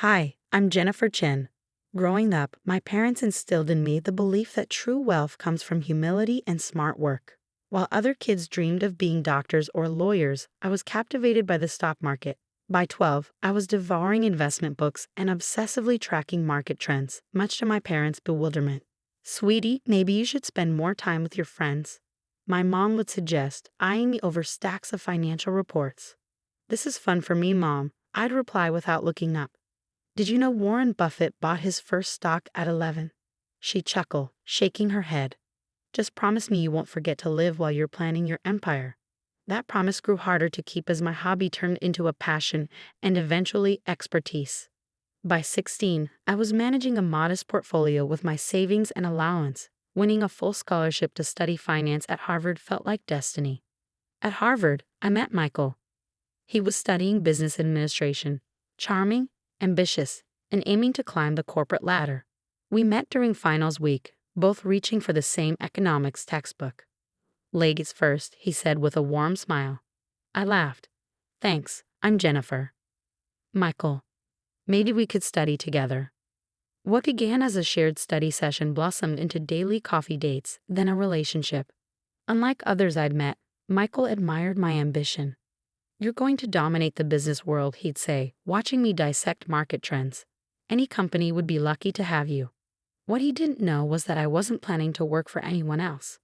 Hi, I'm Jennifer Chen. Growing up, my parents instilled in me the belief that true wealth comes from humility and smart work. While other kids dreamed of being doctors or lawyers, I was captivated by the stock market. By 12, I was devouring investment books and obsessively tracking market trends, much to my parents' bewilderment. Sweetie, maybe you should spend more time with your friends. My mom would suggest, eyeing me over stacks of financial reports. This is fun for me, Mom, I'd reply without looking up. Did you know Warren Buffett bought his first stock at 11? She chuckled, shaking her head. Just promise me you won't forget to live while you're planning your empire. That promise grew harder to keep as my hobby turned into a passion and eventually expertise. By 16, I was managing a modest portfolio with my savings and allowance. Winning a full scholarship to study finance at Harvard felt like destiny. At Harvard, I met Michael. He was studying business administration, charming, ambitious, and aiming to climb the corporate ladder. We met during finals week, both reaching for the same economics textbook. Ladies first, he said with a warm smile. I laughed. Thanks, I'm Jennifer. Michael. Maybe we could study together. What began as a shared study session blossomed into daily coffee dates, then a relationship. Unlike others I'd met, Michael admired my ambition. You're going to dominate the business world, he'd say, watching me dissect market trends. Any company would be lucky to have you. What he didn't know was that I wasn't planning to work for anyone else.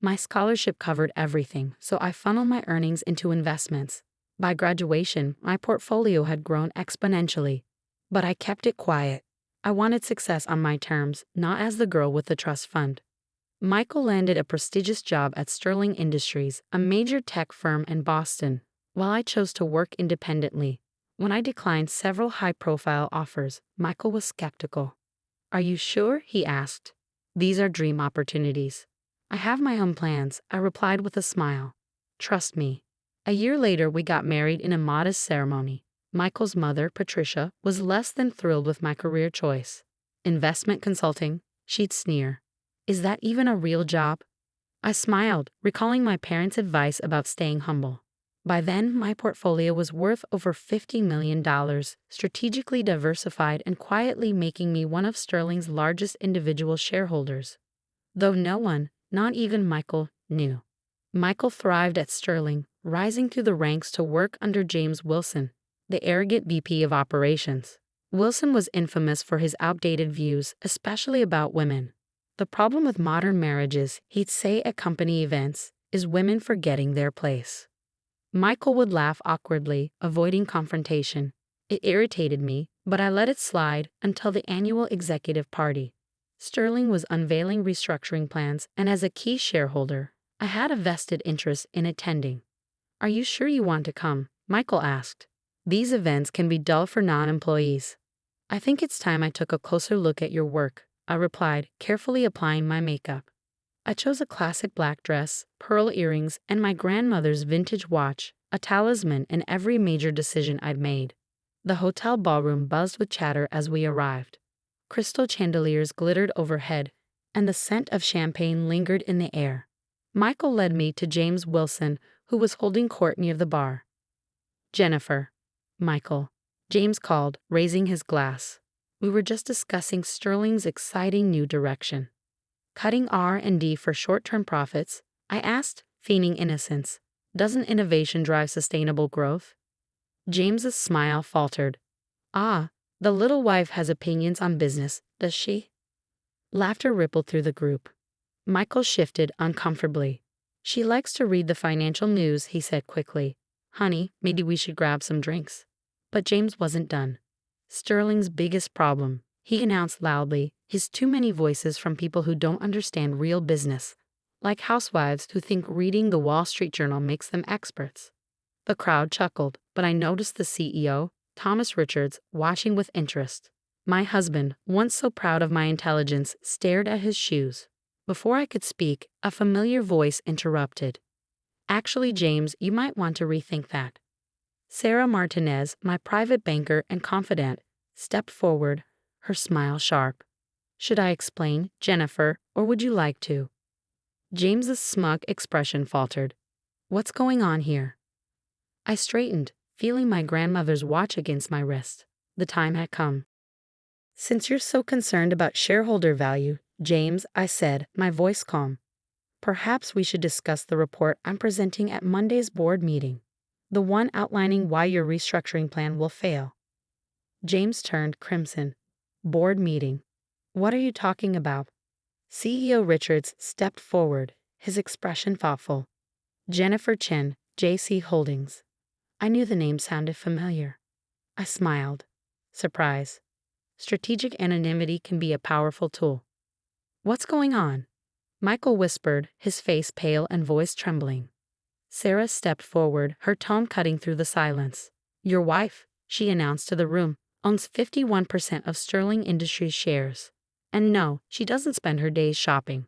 My scholarship covered everything, so I funneled my earnings into investments. By graduation, my portfolio had grown exponentially. But I kept it quiet. I wanted success on my terms, not as the girl with the trust fund. Michael landed a prestigious job at Sterling Industries, a major tech firm in Boston, while I chose to work independently. When I declined several high-profile offers, Michael was skeptical. Are you sure? He asked. These are dream opportunities. I have my own plans, I replied with a smile. Trust me. A year later, we got married in a modest ceremony. Michael's mother, Patricia, was less than thrilled with my career choice. Investment consulting, she'd sneer. Is that even a real job? I smiled, recalling my parents' advice about staying humble. By then, my portfolio was worth over $50 million, strategically diversified and quietly making me one of Sterling's largest individual shareholders. Though no one, not even Michael, knew. Michael thrived at Sterling, rising through the ranks to work under James Wilson, the arrogant VP of operations. Wilson was infamous for his outdated views, especially about women. The problem with modern marriages, he'd say at company events, is women forgetting their place. Michael would laugh awkwardly, avoiding confrontation. It irritated me, but I let it slide until the annual executive party. Sterling was unveiling restructuring plans, and as a key shareholder, I had a vested interest in attending. Are you sure you want to come? Michael asked. These events can be dull for non-employees. I think it's time I took a closer look at your work, I replied, carefully applying my makeup. I chose a classic black dress, pearl earrings, and my grandmother's vintage watch, a talisman in every major decision I'd made. The hotel ballroom buzzed with chatter as we arrived. Crystal chandeliers glittered overhead, and the scent of champagne lingered in the air. Michael led me to James Wilson, who was holding court near the bar. Jennifer. Michael. James called, raising his glass. We were just discussing Sterling's exciting new direction. Cutting R&D for short-term profits, I asked, feigning innocence. Doesn't innovation drive sustainable growth? James's smile faltered. Ah, the little wife has opinions on business, does she? Laughter rippled through the group. Michael shifted uncomfortably. She likes to read the financial news, he said quickly. Honey, maybe we should grab some drinks. But James wasn't done. Sterling's biggest problem, he announced loudly, is too many voices from people who don't understand real business, like housewives who think reading the Wall Street Journal makes them experts. The crowd chuckled, but I noticed the CEO, Thomas Richards, watching with interest. My husband, once so proud of my intelligence, stared at his shoes. Before I could speak, a familiar voice interrupted. Actually, James, you might want to rethink that. Sarah Martinez, my private banker and confidant, stepped forward, her smile sharp. Should I explain, Jennifer, or would you like to? James's smug expression faltered. What's going on here? I straightened, feeling my grandmother's watch against my wrist. The time had come. Since you're so concerned about shareholder value, James, I said, my voice calm, perhaps we should discuss the report I'm presenting at Monday's board meeting, the one outlining why your restructuring plan will fail. James turned crimson. Board meeting. What are you talking about? CEO Richards stepped forward, his expression thoughtful. Jennifer Chen, JC Holdings. I knew the name sounded familiar. I smiled. Surprise. Strategic anonymity can be a powerful tool. What's going on? Michael whispered, his face pale and voice trembling. Sarah stepped forward, her tone cutting through the silence. Your wife, she announced to the room, owns 51% of Sterling Industries shares. And no, she doesn't spend her days shopping.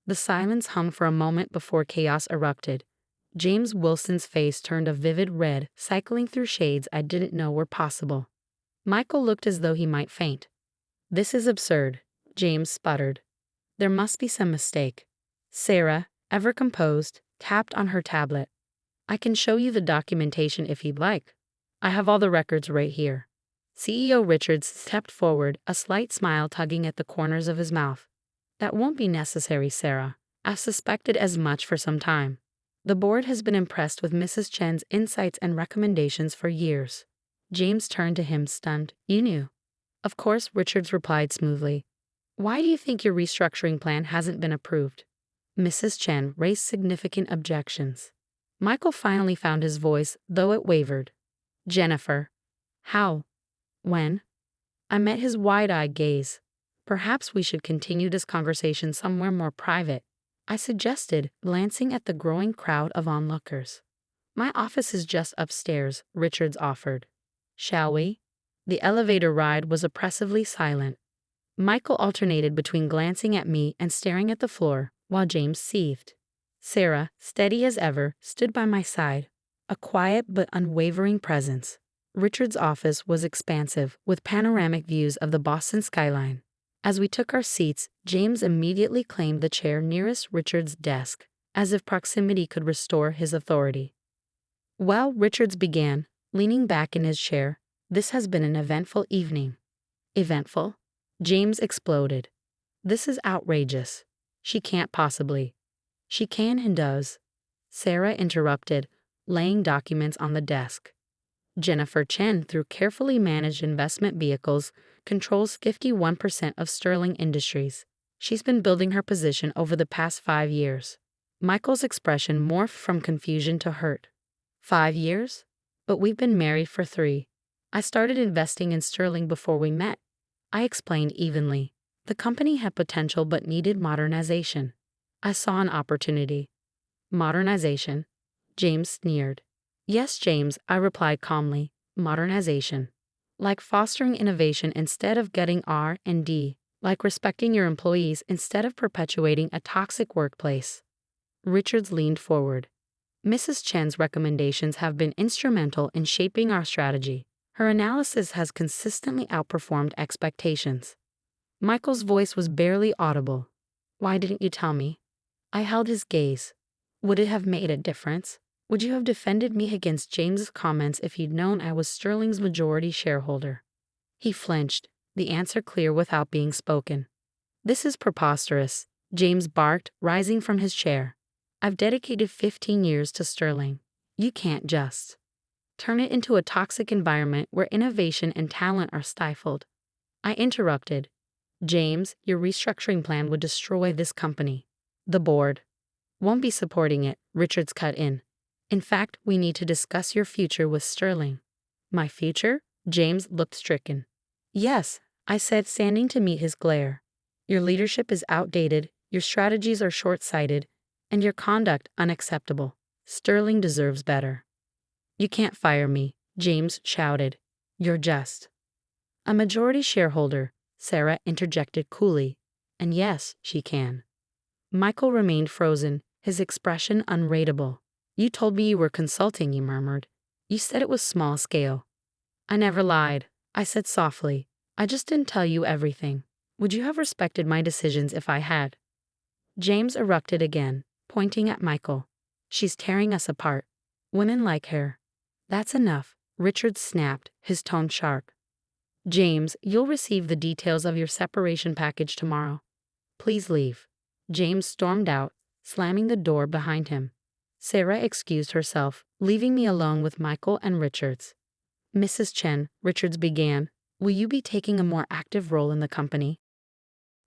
The silence hung for a moment before chaos erupted. James Wilson's face turned a vivid red, cycling through shades I didn't know were possible. Michael looked as though he might faint. This is absurd, James sputtered. There must be some mistake. Sarah, ever composed, tapped on her tablet. I can show you the documentation if you'd like. I have all the records right here. CEO Richards stepped forward, a slight smile tugging at the corners of his mouth. That won't be necessary, Sarah. I've suspected as much for some time. The board has been impressed with Mrs. Chen's insights and recommendations for years. James turned to him, stunned. You knew. Of course, Richards replied smoothly. Why do you think your restructuring plan hasn't been approved? Mrs. Chen raised significant objections. Michael finally found his voice, though it wavered. Jennifer. How? When? I met his wide-eyed gaze. Perhaps we should continue this conversation somewhere more private, I suggested, glancing at the growing crowd of onlookers. My office is just upstairs, Richards offered. Shall we? The elevator ride was oppressively silent. Michael alternated between glancing at me and staring at the floor, while James seethed. Sarah, steady as ever, stood by my side, a quiet but unwavering presence. Richard's office was expansive, with panoramic views of the Boston skyline. As we took our seats, James immediately claimed the chair nearest Richard's desk, as if proximity could restore his authority. Well, Richards began, leaning back in his chair, this has been an eventful evening. Eventful? James exploded. This is outrageous. She can't possibly. She can and does. Sarah interrupted, laying documents on the desk. Jennifer Chen, through carefully managed investment vehicles, controls 51% of Sterling Industries. She's been building her position over the past 5 years. Michael's expression morphed from confusion to hurt. 5 years? But we've been married for 3. I started investing in Sterling before we met. I explained evenly. The company had potential but needed modernization. I saw an opportunity. Modernization? James sneered. Yes, James, I replied calmly. Modernization. Like fostering innovation instead of getting R&D. Like respecting your employees instead of perpetuating a toxic workplace. Richards leaned forward. Mrs. Chen's recommendations have been instrumental in shaping our strategy. Her analysis has consistently outperformed expectations. Michael's voice was barely audible. Why didn't you tell me? I held his gaze. Would it have made a difference? Would you have defended me against James's comments if you'd known I was Sterling's majority shareholder? He flinched, the answer clear without being spoken. This is preposterous, James barked, rising from his chair. I've dedicated 15 years to Sterling. You can't just turn it into a toxic environment where innovation and talent are stifled. I interrupted. James, your restructuring plan would destroy this company. The board won't be supporting it, Richards cut in. In fact, we need to discuss your future with Sterling. My future? James looked stricken. Yes, I said, standing to meet his glare. Your leadership is outdated, your strategies are short-sighted, and your conduct unacceptable. Sterling deserves better. You can't fire me, James shouted. You're just a majority shareholder, Sarah interjected coolly. And yes, she can. Michael remained frozen, his expression unreadable. You told me you were consulting, he murmured. You said it was small scale. I never lied, I said softly. I just didn't tell you everything. Would you have respected my decisions if I had? James erupted again, pointing at Michael. She's tearing us apart. Women like her. That's enough, Richard snapped, his tone sharp. James, you'll receive the details of your separation package tomorrow. Please leave. James stormed out, slamming the door behind him. Sarah excused herself, leaving me alone with Michael and Richards. Mrs. Chen, Richards began, will you be taking a more active role in the company?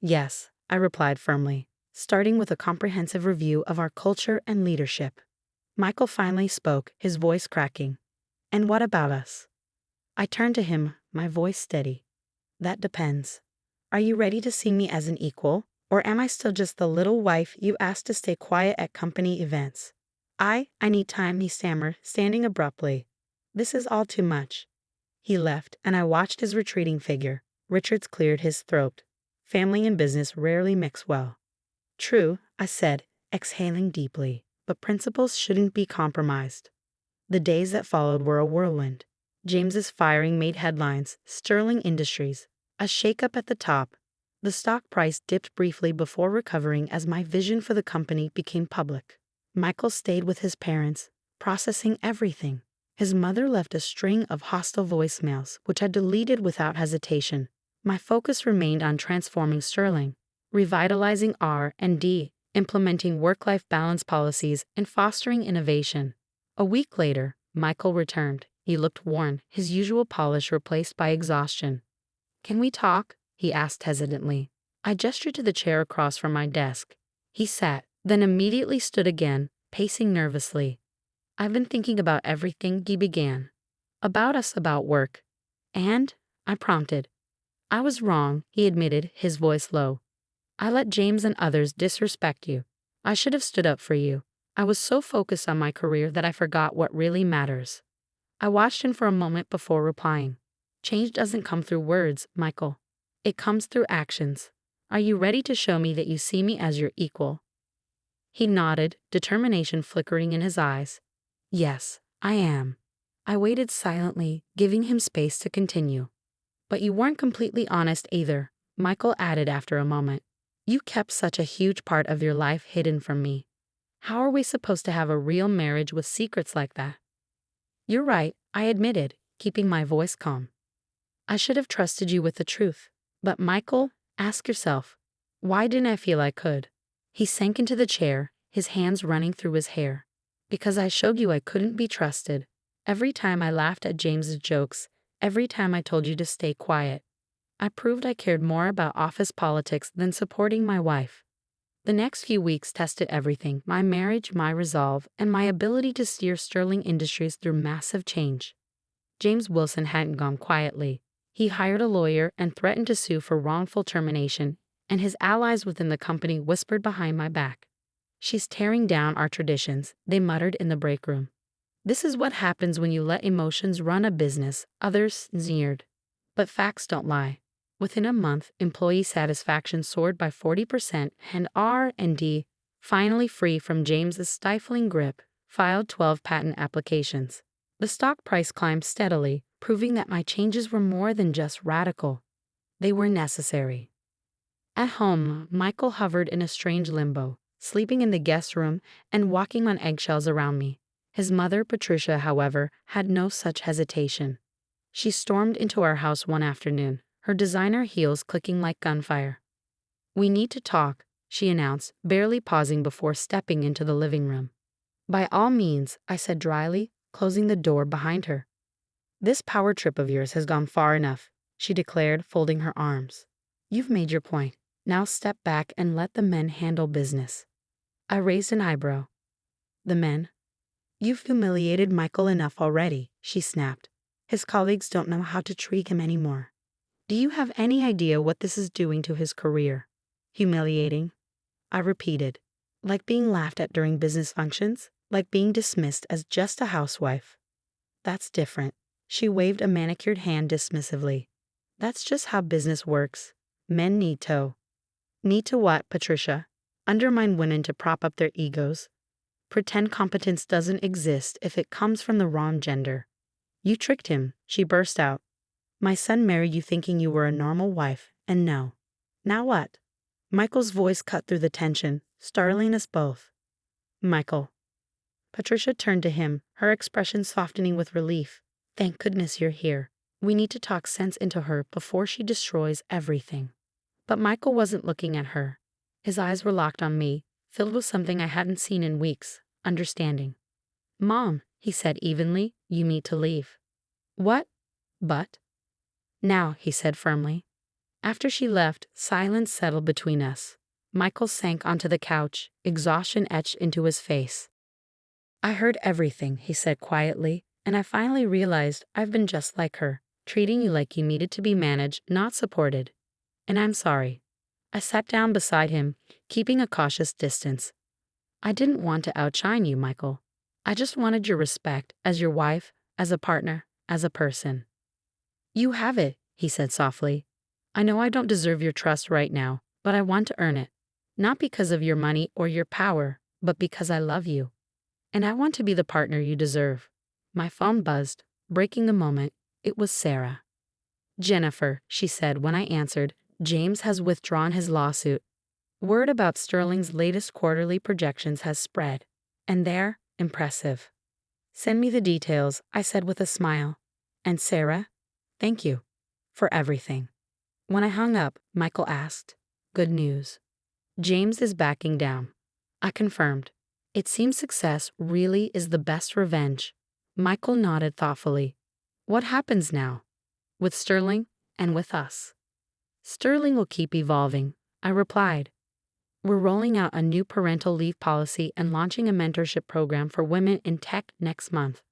Yes, I replied firmly, starting with a comprehensive review of our culture and leadership. Michael finally spoke, his voice cracking. And what about us? I turned to him, my voice steady. That depends. Are you ready to see me as an equal, or am I still just the little wife you asked to stay quiet at company events? I need time, he stammered, standing abruptly. This is all too much. He left, and I watched his retreating figure. Richards cleared his throat. Family and business rarely mix well. True, I said, exhaling deeply, but principles shouldn't be compromised. The days that followed were a whirlwind. James's firing made headlines, Sterling Industries, a shakeup at the top. The stock price dipped briefly before recovering as my vision for the company became public. Michael stayed with his parents, processing everything. His mother left a string of hostile voicemails, which I deleted without hesitation. My focus remained on transforming Sterling, revitalizing R&D, implementing work-life balance policies, and fostering innovation. A week later, Michael returned. He looked worn, his usual polish replaced by exhaustion. Can we talk? He asked hesitantly. I gestured to the chair across from my desk. He sat, then immediately stood again, pacing nervously. I've been thinking about everything, he began. About us, about work. And? I prompted. I was wrong, he admitted, his voice low. I let James and others disrespect you. I should have stood up for you. I was so focused on my career that I forgot what really matters. I watched him for a moment before replying. Change doesn't come through words, Michael. It comes through actions. Are you ready to show me that you see me as your equal? He nodded, determination flickering in his eyes. Yes, I am. I waited silently, giving him space to continue. But you weren't completely honest either, Michael added after a moment. You kept such a huge part of your life hidden from me. How are we supposed to have a real marriage with secrets like that? You're right, I admitted, keeping my voice calm. I should have trusted you with the truth. But Michael, ask yourself, why didn't I feel I could? He sank into the chair, his hands running through his hair. Because I showed you I couldn't be trusted. Every time I laughed at James's jokes, every time I told you to stay quiet. I proved I cared more about office politics than supporting my wife. The next few weeks tested everything, my marriage, my resolve, and my ability to steer Sterling Industries through massive change. James Wilson hadn't gone quietly. He hired a lawyer and threatened to sue for wrongful termination, and his allies within the company whispered behind my back. She's tearing down our traditions, they muttered in the break room. This is what happens when you let emotions run a business, others sneered. But facts don't lie. Within a month, employee satisfaction soared by 40%, and R&D, finally free from James's stifling grip, filed 12 patent applications. The stock price climbed steadily, proving that my changes were more than just radical. They were necessary. At home, Michael hovered in a strange limbo, sleeping in the guest room and walking on eggshells around me. His mother, Patricia, however, had no such hesitation. She stormed into our house one afternoon, her designer heels clicking like gunfire. We need to talk, she announced, barely pausing before stepping into the living room. By all means, I said dryly, closing the door behind her. This power trip of yours has gone far enough, she declared, folding her arms. You've made your point. Now step back and let the men handle business. I raised an eyebrow. The men? You've humiliated Michael enough already, she snapped. His colleagues don't know how to treat him anymore. Do you have any idea what this is doing to his career? Humiliating? I repeated. Like being laughed at during business functions? Like being dismissed as just a housewife? That's different. She waved a manicured hand dismissively. That's just how business works. Men need to. Need to what, Patricia? Undermine women to prop up their egos. Pretend competence doesn't exist if it comes from the wrong gender. You tricked him, she burst out. My son married you thinking you were a normal wife, and no. Now what? Michael's voice cut through the tension, startling us both. Michael. Patricia turned to him, her expression softening with relief. Thank goodness you're here. We need to talk sense into her before she destroys everything. But Michael wasn't looking at her. His eyes were locked on me, filled with something I hadn't seen in weeks, understanding. Mom, he said evenly, you need to leave. What? But? Now, he said firmly. After she left, silence settled between us. Michael sank onto the couch, exhaustion etched into his face. I heard everything, he said quietly, and I finally realized I've been just like her, treating you like you needed to be managed, not supported. And I'm sorry. I sat down beside him, keeping a cautious distance. I didn't want to outshine you, Michael. I just wanted your respect as your wife, as a partner, as a person. You have it, he said softly. I know I don't deserve your trust right now, but I want to earn it. Not because of your money or your power, but because I love you. And I want to be the partner you deserve. My phone buzzed, breaking the moment. It was Sarah. Jennifer, she said when I answered, James has withdrawn his lawsuit. Word about Sterling's latest quarterly projections has spread. And they're impressive. Send me the details, I said with a smile. And Sarah, thank you for everything. When I hung up, Michael asked, good news. James is backing down. I confirmed. It seems success really is the best revenge. Michael nodded thoughtfully. What happens now? With Sterling and with us. Sterling will keep evolving, I replied. We're rolling out a new parental leave policy and launching a mentorship program for women in tech next month.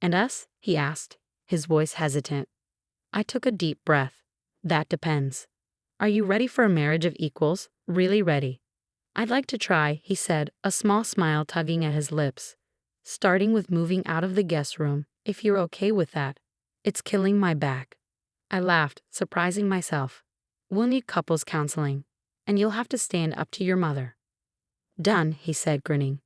And us? He asked, his voice hesitant. I took a deep breath. That depends. Are you ready for a marriage of equals? Really ready? I'd like to try, he said, a small smile tugging at his lips. Starting with moving out of the guest room, if you're okay with that. It's killing my back. I laughed, surprising myself. We'll need couples counseling, and you'll have to stand up to your mother. Done, he said, grinning.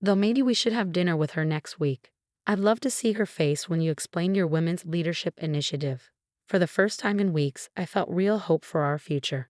Though maybe we should have dinner with her next week. I'd love to see her face when you explain your women's leadership initiative. For the first time in weeks, I felt real hope for our future.